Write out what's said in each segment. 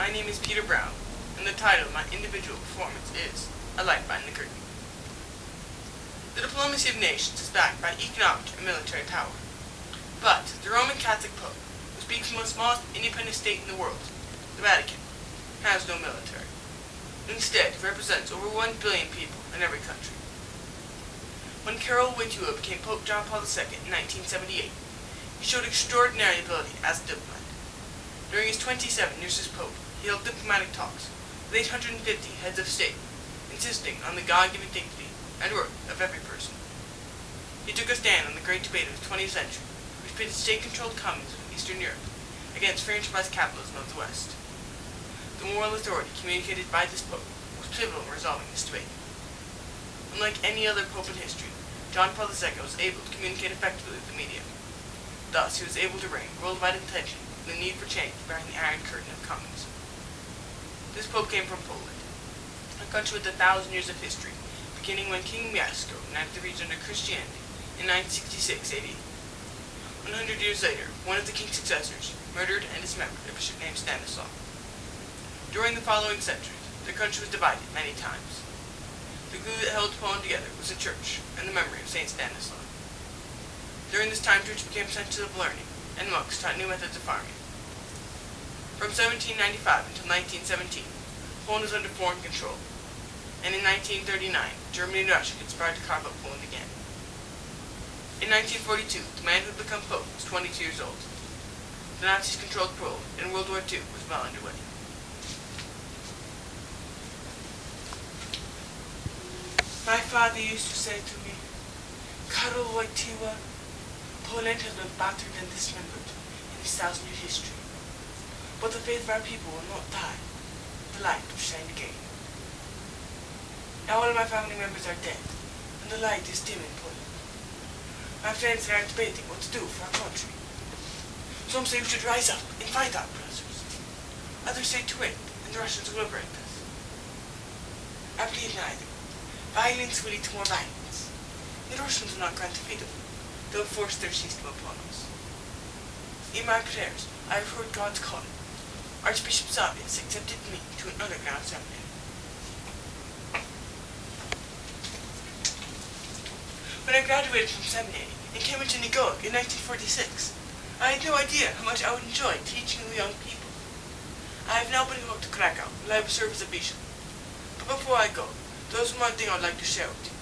My name is Peter Brown, and the title of my individual performance is A Light Behind the Curtain. The diplomacy of nations is backed by economic and military power. But the Roman Catholic Pope, who speaks from the smallest independent state in the world, the Vatican, has no military. Instead, it represents over 1 billion people in every country. When Karol+Wojtyla became Pope+John+Paul+II in 1978, he showed extraordinary ability as a diplomat. During his 27 years as Pope, he held diplomatic talks with 850 heads of state, insisting on the God-given dignity and worth of every person. He took a stand on the great debate of the 20th century, which pitted state-controlled communism in Eastern Europe against free enterprise capitalism of the West. The moral authority communicated by this Pope was pivotal in resolving this debate. Unlike any other Pope in history, John Paul II was able to communicate effectively with the media. Thus, he was able to bring worldwide attention to the need for change behind the Iron Curtain of communism. This Pope came from Poland, a country with 1,000 years of history, beginning when King Mieszko united the region under Christianity in 966 AD. 100 years later, one of the king's successors murdered and dismembered a bishop named Stanislaw. During the following centuries, the country was divided many times. The glue that held Poland together was the church and the memory of Saint Stanislaw. During this time, church became centers of learning, and monks taught new methods of farming. From 1795 until 1917, Poland was under foreign control, and in 1939, Germany and Russia conspired to carve up Poland again. In 1942, the man who had become Pope was 22 years old. The Nazis controlled Poland, and World War II was well underway. My father used to say to me, Karol+Wojtyla, Poland has been battered and dismembered in its 1,000-year history. But the faith of our people will not die. The light will shine again. Now all of my family members are dead, and the light is dim in Poland. My friends and I are debating what to do for our country. Some say we should rise up and fight our brothers. Others say to wait, and the Russians will liberate us. I believe neither. Violence will lead to more violence. The Russians will not grant freedom. They will force their system upon us. In my prayers, I have heard God's call. Archbishop Zabias accepted me to an underground seminary. When I graduated from seminary and came into Nigog in 1946, I had no idea how much I would enjoy teaching the young people. I have now been called to Krakow, and I will serve as a bishop. But before I go, there is one thing I would like to share with you.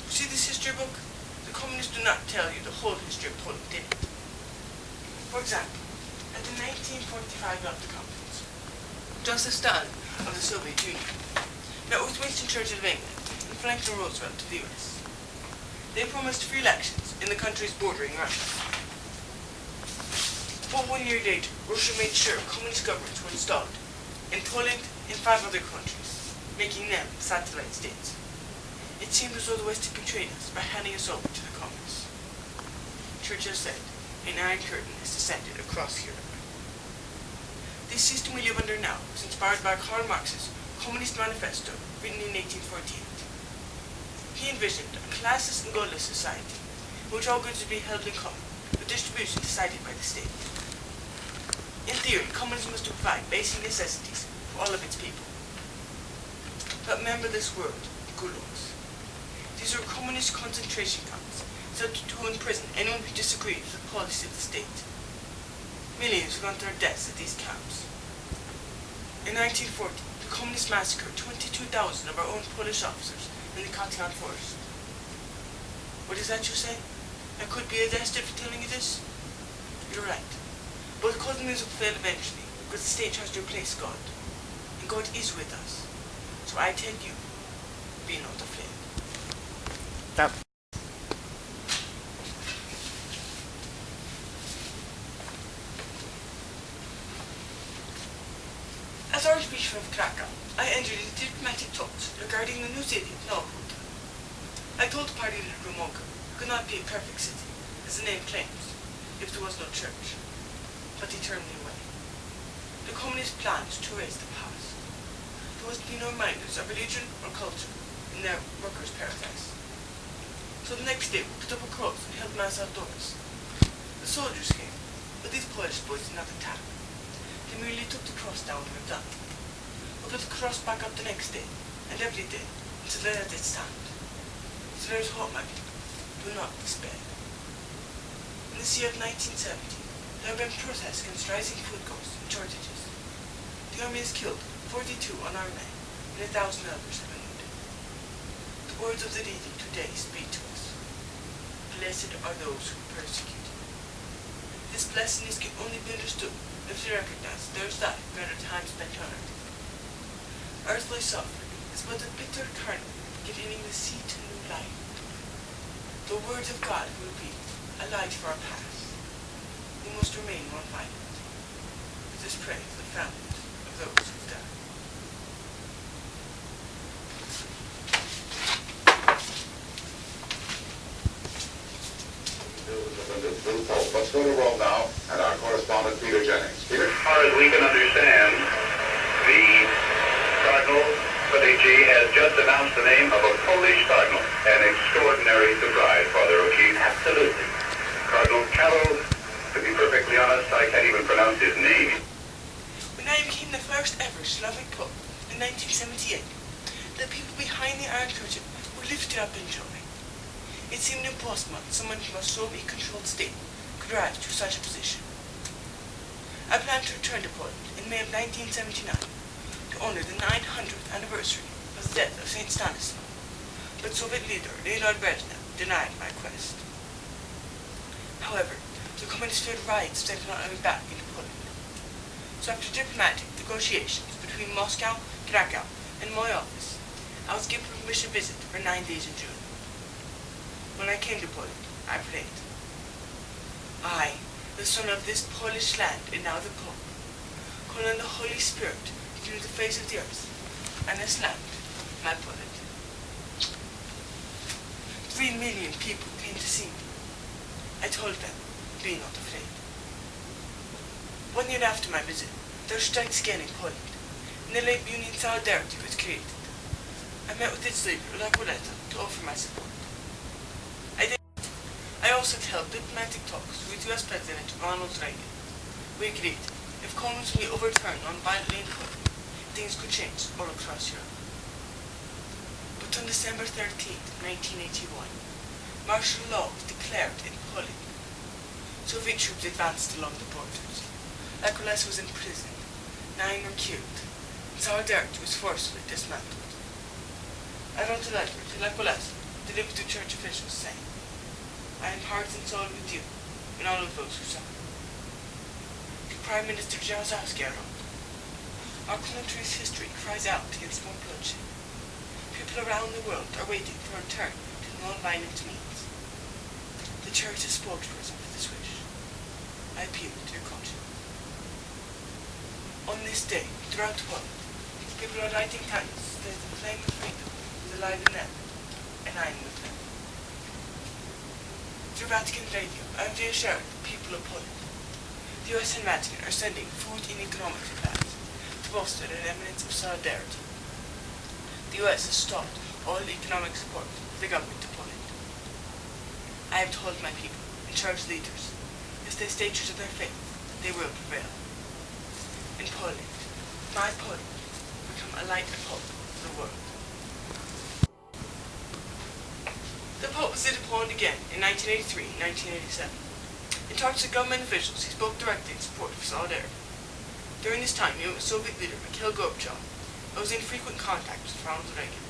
You see this history book? The communists do not tell you the whole history of Poland, did it? For example, at the 1945 Yalta Conference, Joseph Stalin of the Soviet Union met with Winston Churchill of England and Franklin Roosevelt of the US. They promised free elections in the countries bordering Russia. But 1 year later, Russia made sure communist governments were installed in Poland and 5 other countries, making them satellite states. It seemed as though the West had betrayed us by handing us over to the communists. Churchill said, an iron curtain has descended across Europe. This system we live under now was inspired by Karl Marx's Communist Manifesto, written in 1848. He envisioned a classless and godless society, in which all goods would be held in common, with distribution decided by the state. In theory, communism was to provide basic necessities for all of its people. But remember this word, gulags. These are communist concentration camps, set to imprison anyone who disagrees with the policy of the state. Millions have gone to their deaths at these camps. In 1940, the communists massacred 22,000 of our own Polish officers in the Kotlin forest. What is that you say? I could be arrested for telling you this? You're right. But communism will fail eventually, because the state tries to replace God. And God is with us. So I tell you, be not afraid. That As Archbishop of Krakow, I entered into diplomatic talks regarding the new city of Karol+Wojtyla. I told the party leader Gromolka it could not be a perfect city, as the name claims, if there was no church. But he turned me away. The communist plans to erase the past. There was to be no reminders of religion or culture in their workers' paradise. So the next day we put up a cross and held mass outdoors. The soldiers came, but these Polish boys did not attack. They merely took the cross down and were done. But put the cross back up the next day, and every day, until they let it stand. So there is hope, my people. Do not despair. In this year of 1970, there have been protests against rising food costs and shortages. The army has killed 42 unarmed men, and 1,000 elders have been wounded. The words of the leading today speak to us. Blessed are those who persecute you. This blessedness can only be understood if we recognize that there is life beyond our time spent on earth. Earthly suffering is but a bitter kernel containing the seed to new life. The words of God will be a light for our path. We must remain non-violent. Let us pray for the families of those who've died. Let's go to Rome now, and our correspondent Peter Jennings. Peter? As far as we can understand, the Cardinal has just announced the name of a Polish cardinal. An extraordinary surprise, Father O'Keefe. Absolutely. Cardinal Karol, to be perfectly honest, I can't even pronounce his name. When I became the first ever Slavic Pope in 1978, the people behind the Iron Curtain were lifted up in joy. It seemed impossible that someone from a Soviet-controlled state could rise to such a position. I planned to return to Poland in May of 1979 to honor the 900th anniversary of the death of St. Stanislaw, but Soviet leader Leonid Brezhnev denied my request. However, the communists feared riots that not coming back into Poland. So after diplomatic negotiations between Moscow, Krakow, and my office, I was given permission to visit for 9 days in June. When I came to Poland, I prayed. I, the son of this Polish land and now the Pope, call on the Holy Spirit to renew the face of the earth, and this land, my Poland. 3 million people came to see me. I told them, be not afraid. 1 year after my visit, there were strikes again in Poland, and the Labor Union Solidarity was created. I met with its leader, Karol+Wojtyla, to offer my support. I also held diplomatic talks with US President Ronald Reagan. We agreed, if communism be overturned non-violently in Poland, things could change all across Europe. But on December 13, 1981, martial law was declared in Poland. Soviet troops advanced along the borders. Karol+Wojtyla was imprisoned, 9 were killed, and Solidarity was forcibly dismantled. I wrote a letter to Karol+Wojtyla, delivered to church officials, saying, I am heart and soul with you and all of those who suffer. To Prime Minister Jaruzelski I wrote, our country's history cries out against more bloodshed. People around the world are waiting for a return to non-violent means. The Church is spokesperson for this wish. I appeal to your conscience. On this day, throughout the world, people are lighting candles that the flame of freedom is alive in them, and I am with them. Through Vatican Radio, I am reassured the people of Poland. The US and Vatican are sending food and economic supplies to bolster the remnants of solidarity. The US has stopped all economic support for the government of Poland. I have told my people and church leaders, if they stay true to their faith, they will prevail. In Poland, my Poland will become a light of hope for the world. The Pope visited Poland again in 1983 and 1987. In talks with government officials, he spoke directly in support of solidarity. During this time, he met with Soviet leader Mikhail Gorbachev and was in frequent contact with Ronald Reagan.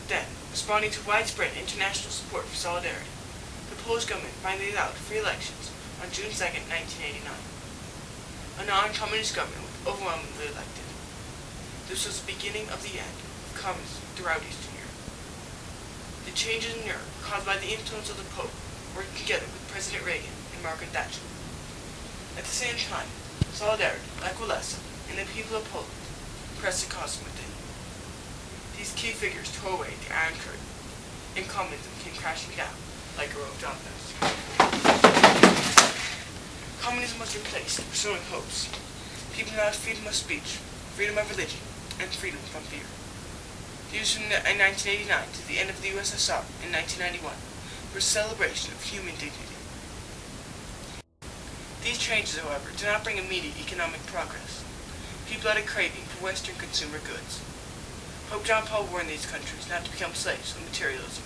Then, responding to widespread international support for solidarity, the Polish government finally allowed free elections on June 2, 1989. A non-communist government was overwhelmingly elected. This was the beginning of the end of communism throughout Eastern Europe. The changes in Europe were caused by the influence of the Pope working together with President Reagan and Margaret Thatcher. At the same time, solidarity, Karol+Wojtyla, and the people of Poland pressed the cause from within. These key figures tore away the Iron Curtain, and communism came crashing down like a rope drop house. Communism was replaced with pursuing hopes. People now have freedom of speech, freedom of religion, and freedom from fear. The years from 1989 to the end of the USSR in 1991 were a celebration of human dignity. These changes, however, do not bring immediate economic progress. People had a craving for Western consumer goods. Pope John Paul warned these countries not to become slaves of materialism.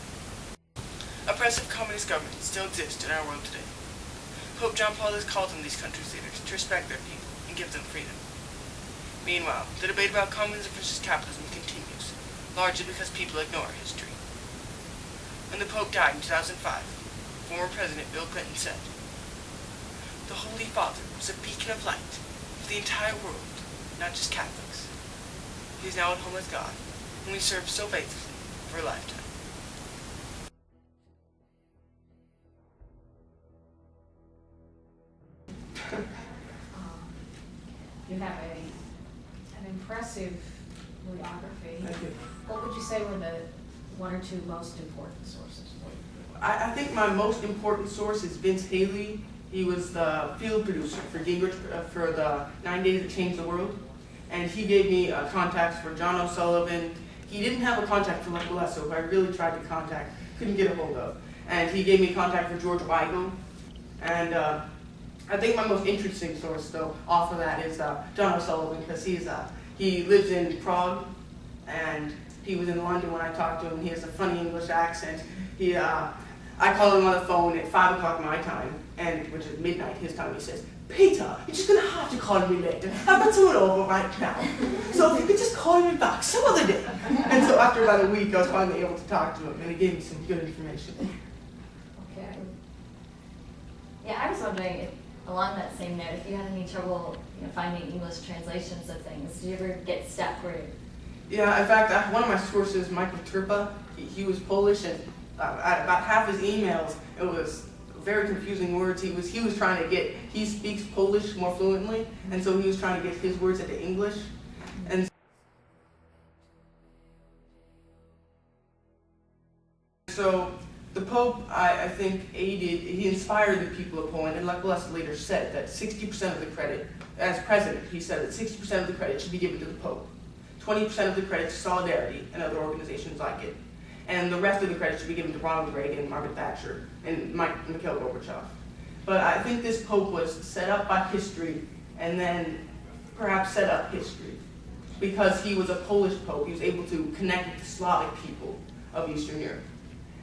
Oppressive communist governments still exist in our world today. Pope John Paul has called on these countries' leaders to respect their people and give them freedom. Meanwhile, the debate about communism versus capitalism continues, largely because people ignore history. When the Pope died in 2005, former President Bill Clinton said, "The Holy Father was a beacon of light for the entire world, not just Catholics. He is now at home with God, whom he served so faithfully for a lifetime." You have an impressive bibliography. Thank you. What would you say were the one or two most important sources? I think my most important source is Vince Haley. He was the field producer for Gingrich for the 9 Days That Changed the World. And he gave me contacts for John O'Sullivan. He didn't have a contact for Karol+Wojtyla, who I really tried to contact, couldn't get a hold of. And he gave me contact for George Weigel. And I think my most interesting source, though, off of that is John O'Sullivan, because he lives in Prague, and he was in London when I talked to him. He has a funny English accent. I called him on the phone at 5 o'clock my time, which is midnight his time. He says, "Peter, you're just going to have to call me later. I've got to over right now. So if you could just call me back some other day." And so after about a week, I was finally able to talk to him, and he gave me some good information. Okay. Yeah, I was wondering, along that same note, if you had any trouble finding English translations of things. Do you ever get stuck where? Yeah, in fact, one of my sources, Michael Turpa, he was Polish, and about half his emails, it was very confusing words. He was trying to get, he speaks Polish more fluently, and so he was trying to get his words into English. And so the Pope, I think, he inspired the people of Poland, and Karol+Wojtyla later said that 60% of the credit, as president, he said that 60% of the credit should be given to the Pope, 20% of the credit to Solidarity and other organizations like it, and the rest of the credit should be given to Ronald Reagan, Margaret Thatcher, and Mikhail Gorbachev. But I think this Pope was set up by history, and then perhaps set up history, because he was a Polish Pope. He was able to connect with the Slavic people of Eastern Europe.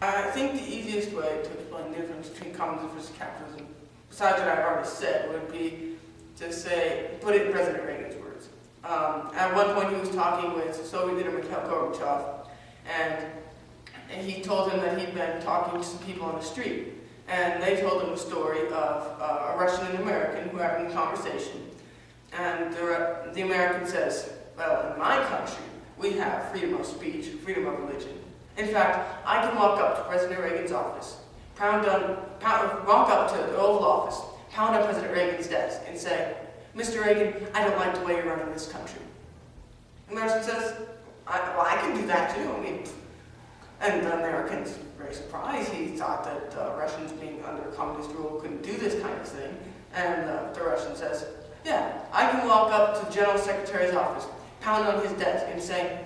I think the easiest way to explain the difference between communism versus capitalism, besides what I've already said, would be to put it in President Reagan's words. At one point he was talking with Soviet leader Mikhail Gorbachev, and he told him that he'd been talking to some people on the street, and they told him a story of a Russian and American who were having a conversation. And the American says, "Well, in my country, we have freedom of speech, freedom of religion. In fact, I can walk up to President Reagan's office, walk up to the Oval Office, pound on President Reagan's desk, and say, 'Mr. Reagan, I don't like the way you're running this country.'" The American says, "Well, I can do that too." And the American's very surprised. He thought that Russians being under communist rule couldn't do this kind of thing. And the Russian says, "Yeah, I can walk up to the General Secretary's office, pound on his desk, and say,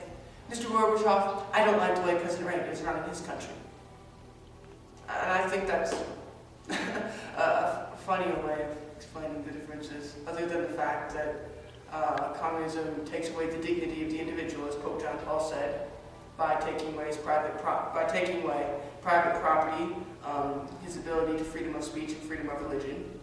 'Mr. Gorbachev, I don't like the way President Reagan is running his country.'" And I think that's a funnier way of explaining the differences, other than the fact that communism takes away the dignity of the individual, as Pope John Paul said, by taking away private property, his ability to freedom of speech and freedom of religion,